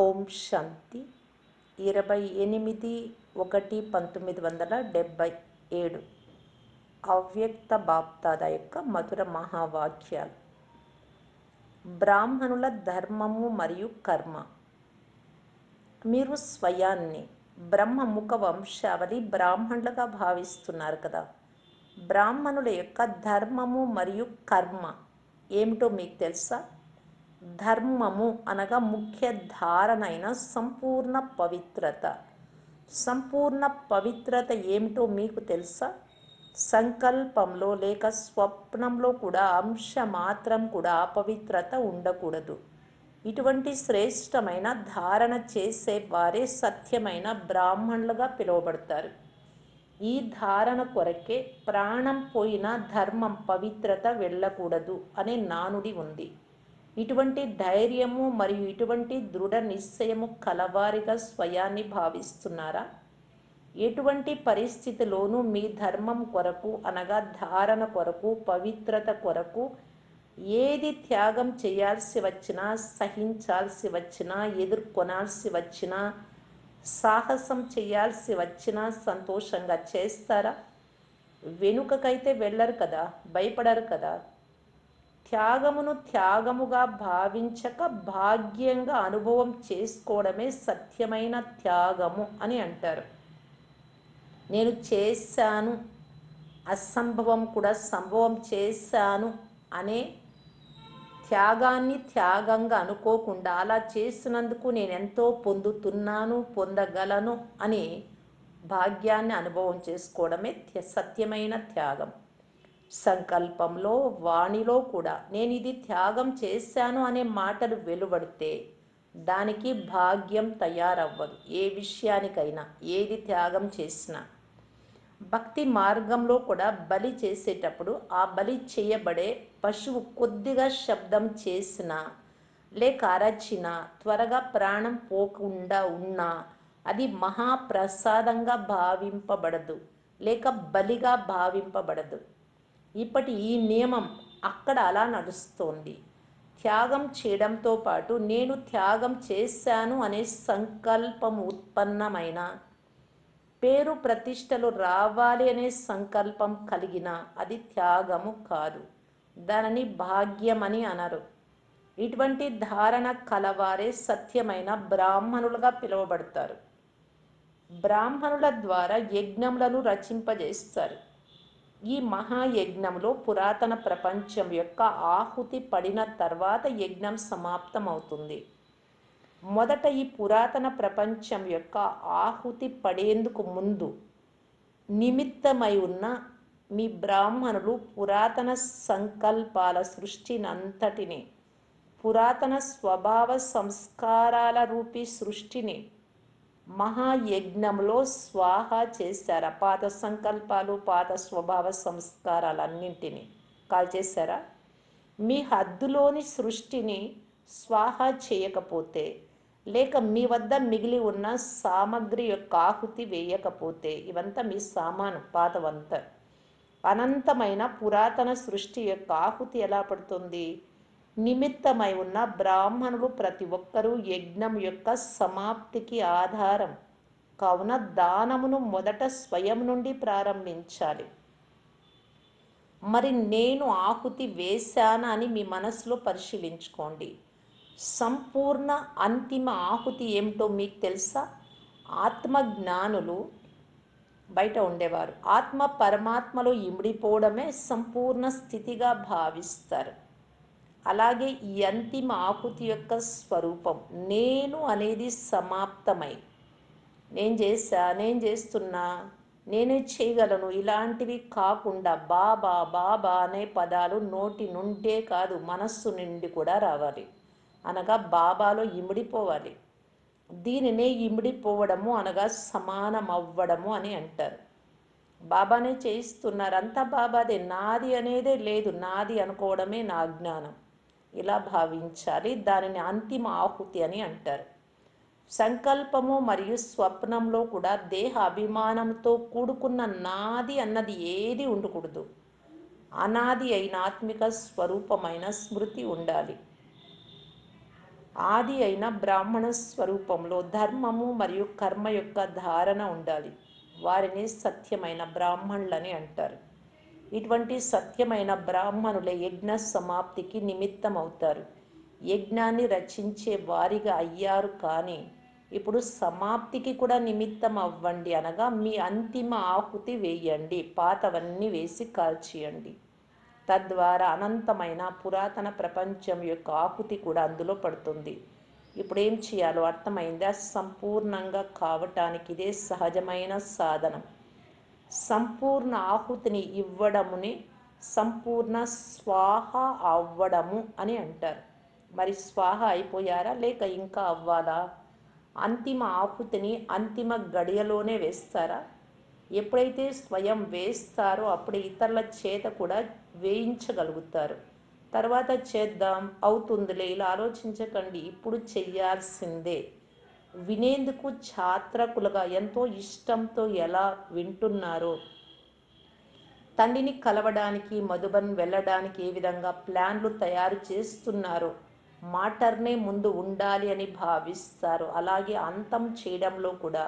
ఓం శాంతి 28/1/1977 అవ్యక్త బాప్దాద యొక్క మధుర మహావాక్యాలు. బ్రాహ్మణుల ధర్మము మరియు కర్మ. మీరు స్వయాన్ని బ్రహ్మముఖ వంశావళి బ్రాహ్మణులుగా భావిస్తున్నారు కదా. బ్రాహ్మణుల యొక్క ధర్మము మరియు కర్మ ఏమిటో మీకు తెలుసా? ధర్మము అనగా ముఖ్య ధారణైన సంపూర్ణ పవిత్రత. సంపూర్ణ పవిత్రత ఏమిటో మీకు తెలుసా? సంకల్పంలో లేక స్వప్నంలో కూడా అంశ మాత్రం కూడా అపవిత్రత ఉండకూడదు. ఇటువంటి శ్రేష్టమైన ధారణ చేసే వారే సత్యమైన బ్రాహ్మణులుగా పిలువబడతారు. ఈ ధారణ కొరకే ప్రాణం పోయిన ధర్మం పవిత్రత వెళ్ళకూడదు అనే నానుడి ఉంది. ఇటువంటి ధైర్యము మరియు ఇటువంటి దృఢ నిశ్చయము కలవారిగా స్వయాన్ని భావిస్తున్నారా? ఎటువంటి పరిస్థితిలోనూ మీ ధర్మం కొరకు అనగా ధారణ కొరకు, పవిత్రత కొరకు ఏది త్యాగం చేయాల్సి వచ్చినా, సహించాల్సి వచ్చినా, ఎదుర్కొనాల్సి వచ్చినా, సాహసం చేయాల్సి వచ్చినా సంతోషంగా చేస్తారా? వెనుకకైతే వెళ్ళరు కదా, భయపడరు కదా. త్యాగమును త్యాగముగా భావించక భాగ్యంగా అనుభవం చేసుకోవడమే సత్యమైన త్యాగము అని అంటారు. నేను చేశాను, అసంభవం కూడా సంభవం చేశాను అనే త్యాగాన్ని త్యాగంగా అనుకోకుండా అలా చేసినందుకు నేను ఎంతో పొందుతున్నాను, పొందగలను అని భాగ్యాన్ని అనుభవం చేసుకోవడమే సత్యమైన త్యాగం. సంకల్పంలో, వాణిలో కూడా నేను ఇది త్యాగం చేశాను అనే మాటలు వెలువడితే దానికి భాగ్యం తయారవ్వదు. ఏ విషయానికైనా ఏది త్యాగం చేసినా భక్తి మార్గంలో కూడా బలి చేసేటప్పుడు ఆ బలి చేయబడే పశువు కొద్దిగా శబ్దం చేసినా లేక అరచినా, త్వరగా ప్రాణం పోకుండా ఉన్నా అది మహాప్రసాదంగా భావింపబడదు, లేక బలిగా భావింపబడదు. ఇప్పటి ఈ నియమం అక్కడ అలా నడుస్తోంది. త్యాగం చేయడంతో పాటు నేను త్యాగం చేశాను అనే సంకల్పం ఉత్పన్నమైన, పేరు ప్రతిష్టలు రావాలి అనే సంకల్పం కలిగిన అది త్యాగము కాదు, దానిని భాగ్యమని అనరు. ఇటువంటి ధారణ కలవారే సత్యమైన బ్రాహ్మణులుగా పిలువబడతారు. బ్రాహ్మణుల ద్వారా యజ్ఞములను రచింపజేస్తారు. ఈ మహాయజ్ఞంలో పురాతన ప్రపంచం యొక్క ఆహుతి పడిన తర్వాత యజ్ఞం సమాప్తం అవుతుంది. మొదట ఈ పురాతన ప్రపంచం యొక్క ఆహుతి పడేందుకు ముందు నిమిత్తమై ఉన్న మీ బ్రాహ్మణులు పురాతన సంకల్పాల సృష్టినంతటిని, పురాతన స్వభావ సంస్కారాల రూపీ సృష్టిని మహాయజ్ఞంలో స్వాహ చేశారా? పాత సంకల్పాలు, పాత స్వభావ సంస్కారాలన్నింటినీ కాల్చేశారా? మీ హద్దులోని సృష్టిని స్వాహ చేయకపోతే, లేక మీ వద్ద మిగిలి ఉన్న సామగ్రి యొక్క ఆహుతి వేయకపోతే, ఇవంతా మీ సామాను పాతవంతా, అనంతమైన పురాతన సృష్టి యొక్క ఆహుతి ఎలా పడుతుంది? నిమిత్తమై ఉన్న బ్రాహ్మణులు ప్రతి ఒక్కరూ యజ్ఞం యొక్క సమాప్తికి ఆధారం కావున దానమును మొదట స్వయం నుండి ప్రారంభించాలి. మరి నేను ఆహుతి వేశానా అని మీ మనసులో పరిశీలించుకోండి. సంపూర్ణ అంతిమ ఆహుతి ఏమిటో మీకు తెలుసా? ఆత్మజ్ఞానులు బయట ఉండేవారు ఆత్మ పరమాత్మలో ఇమిడిపోవడమే సంపూర్ణ స్థితిగా భావిస్తారు. అలాగే ఈ అంతిమ ఆహుతి యొక్క స్వరూపం నేను అనేది సమాప్తమై, నేను చేస్తున్నా, నేనే చేయగలను ఇలాంటివి కాకుండా బాబా బాబా అనే పదాలు నోటి నుండే కాదు మనస్సు నుండి కూడా రావాలి. అనగా బాబాలో ఇమిడిపోవాలి. దీనినే ఇమిడిపోవడము అనగా సమానం అవ్వడము అని అంటారు. బాబానే చేయిస్తున్నారు, అంతా బాబాదే, నాది అనేదే లేదు, నాది అనుకోవడమే నా జ్ఞానం. ఇలా భావించాలి. దానిని అంతిమ ఆహుతి అని అంటారు. సంకల్పము మరియు స్వప్నంలో కూడా దేహ అభిమానంతో కూడుకున్న నాది అన్నది ఏది ఉండకూడదు. అనాది అయిన ఆత్మిక స్వరూపమైన స్మృతి ఉండాలి. ఆది అయిన బ్రాహ్మణ స్వరూపంలో ధర్మము మరియు కర్మ యొక్క ధారణ ఉండాలి. వారిని సత్యమైన బ్రాహ్మణులని అంటారు. ఇటువంటి సత్యమైన బ్రాహ్మణులే యజ్ఞ సమాప్తికి నిమిత్తం అవుతారు. యజ్ఞాన్ని రచించే వారిగా అయ్యారు, కానీ ఇప్పుడు సమాప్తికి కూడా నిమిత్తం అవ్వండి, అనగా మీ అంతిమ ఆహుతి వేయండి, పాతవన్నీ వేసి కాల్చేయండి. తద్వారా అనంతమైన పురాతన ప్రపంచం యొక్క ఆహుతి కూడా అందులో పడుతుంది. ఇప్పుడు ఏం చేయాలో అర్థమైందా? సంపూర్ణంగా కావటానికి ఇదే సహజమైన సాధనం. సంపూర్ణ ఆహుతిని ఇవ్వడముని సంపూర్ణ స్వాహ అవ్వడము అని అంటారు. మరి స్వాహ అయిపోయారా లేక ఇంకా అవ్వాలా? అంతిమ ఆహుతిని అంతిమ గడియలోనే వేస్తారా? ఎప్పుడైతే స్వయం వేస్తారో అప్పుడు ఇతరుల చేత కూడా వేయించగలుగుతారు. తర్వాత చేద్దాం, అవుతుందిలే, ఇలా ఆలోచించకండి, ఇప్పుడు చెయ్యాల్సిందే. వినేందుకు ఛాత్రకులుగా ఎంతో ఇష్టంతో ఎలా వింటున్నారో, తండ్రిని కలవడానికి మధుబన్ వెళ్ళడానికి ఏ విధంగా ప్లాన్లు తయారు చేస్తున్నారో, మాటర్నే ముందు ఉండాలి అని భావిస్తారు, అలాగే అంతం చేయడంలో కూడా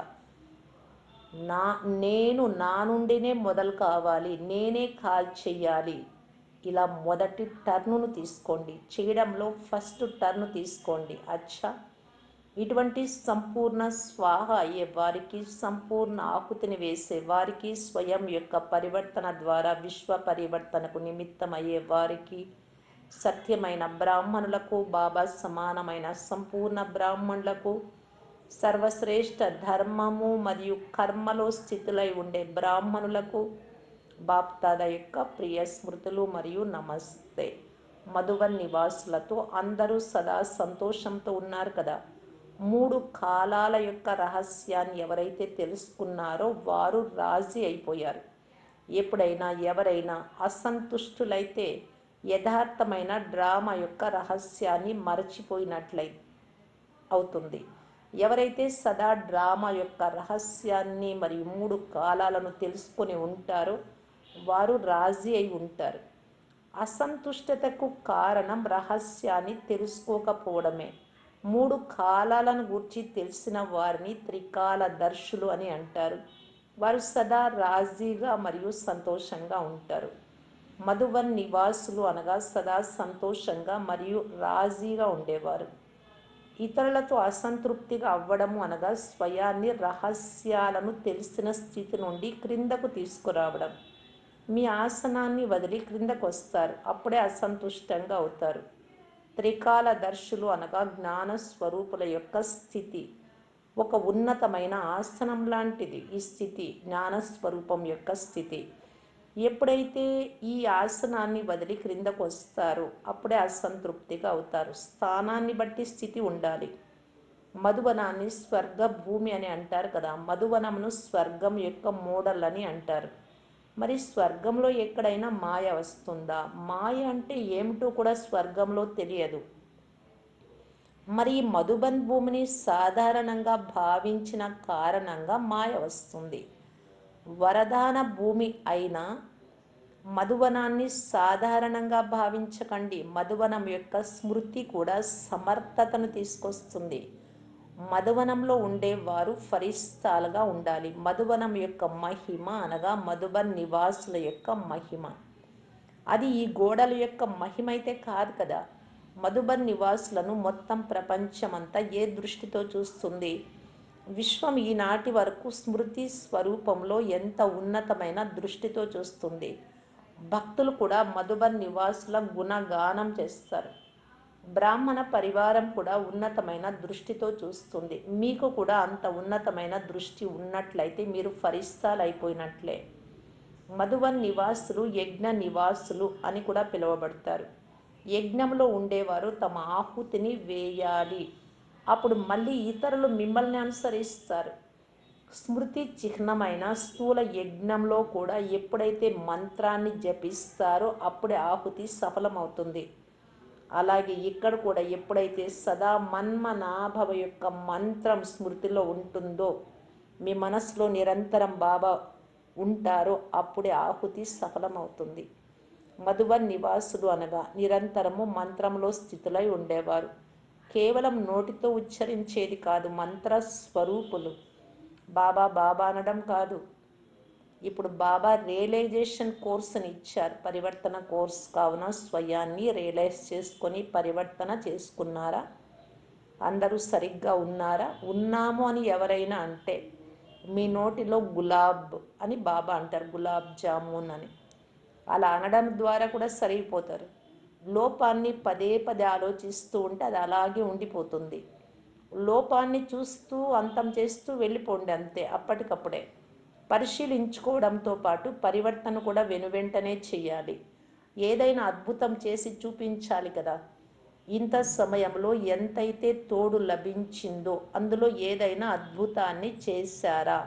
నా నేను నా నుండినే మొదలు కావాలి, నేనే కాల్ చెయ్యాలి, ఇలా మొదటి టర్నును తీసుకోండి, చేయడంలో ఫస్ట్ టర్న్ తీసుకోండి. అచ్చా, ఇటువంటి సంపూర్ణ స్వాహ అయ్యే వారికి, సంపూర్ణ ఆకుతిని వేసే వారికి, స్వయం యొక్క పరివర్తన ద్వారా విశ్వ పరివర్తనకు నిమిత్తం అయ్యే వారికి, సత్యమైన బ్రాహ్మణులకు, బాబా సమానమైన సంపూర్ణ బ్రాహ్మణులకు, సర్వశ్రేష్ఠ ధర్మము మరియు కర్మలో స్థితులై ఉండే బ్రాహ్మణులకు బాప్దాద యొక్క ప్రియ స్మృతులు మరియు నమస్తే. మధుబన్ నివాసులతో అందరూ సదా సంతోషంతో ఉన్నారు కదా. 3 కాలాల యొక్క రహస్యాన్ని ఎవరైతే తెలుసుకున్నారో వారు రాజీ అయిపోయారు. ఎప్పుడైనా ఎవరైనా అసంతుష్టులైతే యథార్థమైన డ్రామా యొక్క రహస్యాన్ని మరచిపోయినట్లయి అవుతుంది. ఎవరైతే సదా డ్రామా యొక్క రహస్యాన్ని మరియు 3 కాలాలను తెలుసుకొని ఉంటారో వారు రాజీ అయి ఉంటారు. అసంతుష్టతకు కారణం రహస్యాన్ని తెలుసుకోకపోవడమే. 3 కాలాలను గూర్చి తెలిసిన వారిని త్రికాలదర్శులు అని అంటారు. వారు సదా రాజీగా మరియు సంతోషంగా ఉంటారు. మధుబన్ నివాసులు అనగా సదా సంతోషంగా మరియు రాజీగా ఉండేవారు. ఇతరులతో అసంతృప్తిగా అవ్వడము అనగా స్వయాన్ని రహస్యాలను తెలిసిన స్థితి నుండి క్రిందకు తీసుకురావడం. మీ ఆసనాన్ని వదిలి క్రిందకు వస్తారు, అప్పుడే అసంతుష్టంగా అవుతారు. త్రికాలదర్శులు అనగా జ్ఞాన స్వరూపుల యొక్క స్థితి. ఒక ఉన్నతమైన ఆసనం లాంటిది ఈ స్థితి, జ్ఞానస్వరూపం యొక్క స్థితి. ఎప్పుడైతే ఈ ఆసనాన్ని వదిలి క్రిందకు వస్తారో అప్పుడే అసంతృప్తిగా అవుతారు. స్థానాన్ని బట్టి స్థితి ఉండాలి. మధువనాన్ని స్వర్గ భూమి అని అంటారు కదా, మధువనమును స్వర్గం యొక్క మోడల్ అని అంటారు. మరి స్వర్గంలో ఎక్కడైనా మాయ వస్తుందా? మాయ అంటే ఏమిటో కూడా స్వర్గంలో తెలియదు. మరి మధుబన్ భూమిని సాధారణంగా భావించిన కారణంగా మాయ వస్తుంది. వరదాన భూమి అయిన మధువనాన్ని సాధారణంగా భావించకండి. మధువనం యొక్క స్మృతి కూడా సమర్థతను తీసుకొస్తుంది. మధువనంలో ఉండేవారు ఫరిస్తాలుగా ఉండాలి. మధువనం యొక్క మహిమ అనగా మధుబన్ నివాసుల యొక్క మహిమ. అది ఈ గోడల యొక్క మహిమ అయితే కాదు కదా. మధుబన్ నివాసులను మొత్తం ప్రపంచమంతా ఏ దృష్టితో చూస్తుంది? విశ్వం ఈనాటి వరకు స్మృతి స్వరూపంలో ఎంత ఉన్నతమైన దృష్టితో చూస్తుంది. భక్తులు కూడా మధుబన్ నివాసుల గుణగానం చేస్తారు. బ్రాహ్మణ పరివారం కూడా ఉన్నతమైన దృష్టితో చూస్తుంది. మీకు కూడా అంత ఉన్నతమైన దృష్టి ఉన్నట్లయితే మీరు ఫరిస్తాలు అయిపోయినట్లే. మధుబన్ నివాసులు యజ్ఞ నివాసులు అని కూడా పిలువబడతారు. యజ్ఞంలో ఉండేవారు తమ ఆహుతిని వేయాలి, అప్పుడు మళ్ళీ ఇతరులు మిమ్మల్ని అనుసరిస్తారు. స్మృతి చిహ్నమైన స్థూల యజ్ఞంలో కూడా ఎప్పుడైతే మంత్రాన్ని జపిస్తారో అప్పుడే ఆహుతి సఫలమవుతుంది. అలాగే ఇక్కడ కూడా ఎప్పుడైతే సదా మన్మనాభవ యొక్క మంత్రం స్మృతిలో ఉంటుందో, మీ మనసులో నిరంతరం బాబా ఉంటారో అప్పుడే ఆహుతి సఫలమవుతుంది. మధుబన్ నివాసులు అనగా నిరంతరము మంత్రంలో స్థితులై ఉండేవారు. కేవలం నోటితో ఉచ్చరించేది కాదు, మంత్ర స్వరూపులు. బాబా బాబా అనడం కాదు. ఇప్పుడు బాబా రియలైజేషన్ కోర్సుని ఇచ్చారు, పరివర్తన కోర్స్. కావున స్వయాన్ని రియలైజ్ చేసుకొని పరివర్తన చేసుకున్నారా? అందరూ సరిగ్గా ఉన్నారా? ఉన్నాము అని ఎవరైనా అంటే మీ నోటిలో గులాబ్ అని బాబా అంటారు, గులాబ్ జామున్ అని. అలా అనడం ద్వారా కూడా సరిగిపోతారు. లోపాన్ని పదే పదే ఆలోచిస్తూ ఉంటే అది అలాగే ఉండిపోతుంది. లోపాన్ని చూస్తూ అంతం చేస్తూ వెళ్ళిపోండి అంతే, అప్పటికప్పుడే. పరిశీలించుకోవడంతో పాటు పరివర్తన కూడా వెనువెంటనే చెయ్యాలి. ఏదైనా అద్భుతం చేసి చూపించాలి కదా. ఇంత సమయంలో ఎంతైతే తోడు లభించిందో అందులో ఏదైనా అద్భుతాన్ని చేశారా?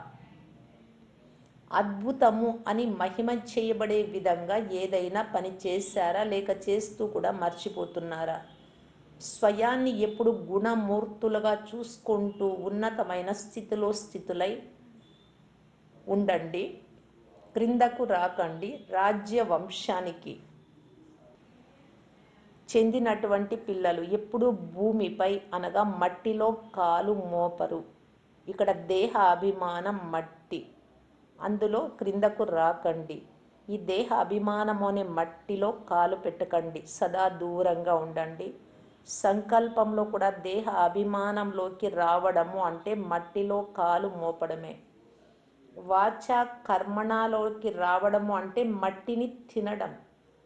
అద్భుతము అని మహిమ చేయబడే విధంగా ఏదైనా పని చేశారా? లేక చేస్తూ కూడా మర్చిపోతున్నారా? స్వయాన్ని ఎప్పుడు గుణమూర్తులుగా చూసుకుంటూ ఉన్నతమైన స్థితులై ఉండండి. క్రిందకు రాకండి. రాజ్య వంశానికి చెందినటువంటి పిల్లలు ఎప్పుడు భూమిపై అనగా మట్టిలో కాలు మోపరు. ఇక్కడ దేహ అభిమానం మట్టి, అందులో క్రిందకు రాకండి. ఈ దేహ అభిమానం అనే మట్టిలో కాలు పెట్టకండి, సదా దూరంగా ఉండండి. సంకల్పంలో కూడా దేహ అభిమానంలోకి రావడము అంటే మట్టిలో కాలు మోపడమే. వాచ కర్మణలోకి రావడము అంటే మట్టిని తినడం.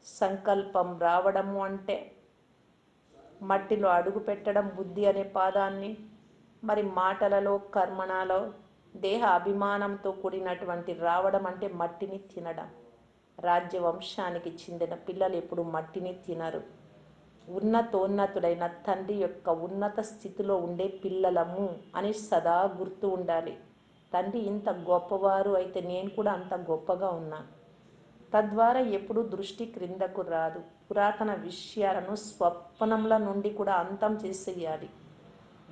సంకల్పం రావడము అంటే మట్టిలో అడుగు పెట్టడం, బుద్ధి అనే పాదాన్ని. మరి మాటలలో కర్మణలో దేహ అభిమానంతో కూడినటువంటి రావడం అంటే మట్టిని తినడం. రాజ్యవంశానికి చెందిన పిల్లలు ఎప్పుడు మట్టిని తినరు. ఉన్నతోన్నతుడైన తండ్రి యొక్క ఉన్నత స్థితిలో ఉండే పిల్లలము అని సదా గుర్తు ఉండాలి. తండ్రి ఇంత గొప్పవారు అయితే నేను కూడా అంత గొప్పగా ఉన్నాను. తద్వారా ఎప్పుడు దృష్టి క్రిందకు రాదు. పురాతన విషయాలను స్వప్నంల నుండి కూడా అంతం చేసేయాలి.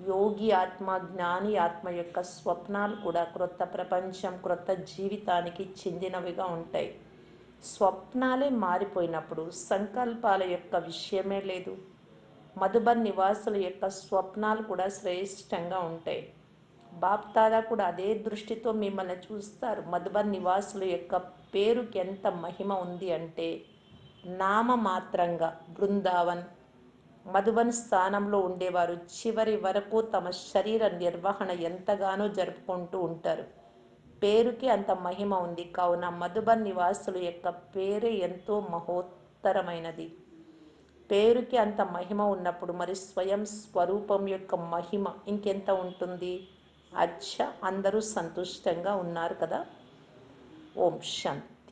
యోగి ఆత్మ, జ్ఞాని ఆత్మ యొక్క స్వప్నాలు కూడా క్రొత్త ప్రపంచం, క్రొత్త జీవితానికి చెందినవిగా ఉంటాయి. స్వప్నాలే మారిపోయినప్పుడు సంకల్పాల యొక్క విషయమే లేదు. మధుబన్ నివాసుల యొక్క స్వప్నాలు కూడా శ్రేష్టంగా ఉంటాయి. బాప్దాదా కూడా అదే దృష్టితో మిమ్మల్ని చూస్తారు. మధుబన్ నివాసుల యొక్క పేరుకి ఎంత మహిమ ఉంది అంటే నామమాత్రంగా బృందావన్, మధుబన్ స్థానంలో ఉండేవారు చివరి వరకు తమ శరీర నిర్వహణ ఎంతగానో జరుపుకుంటూ ఉంటారు. పేరుకి అంత మహిమ ఉంది. కావున మధుబన్ నివాసుల యొక్క పేరే ఎంతో మహోత్తరమైనది. పేరుకి అంత మహిమ ఉన్నప్పుడు మరి స్వయం స్వరూపం యొక్క మహిమ ఇంకెంత ఉంటుంది? అచ్చ, అందరూ సంతుష్టంగా ఉన్నారు కదా. ఓం శాంతి.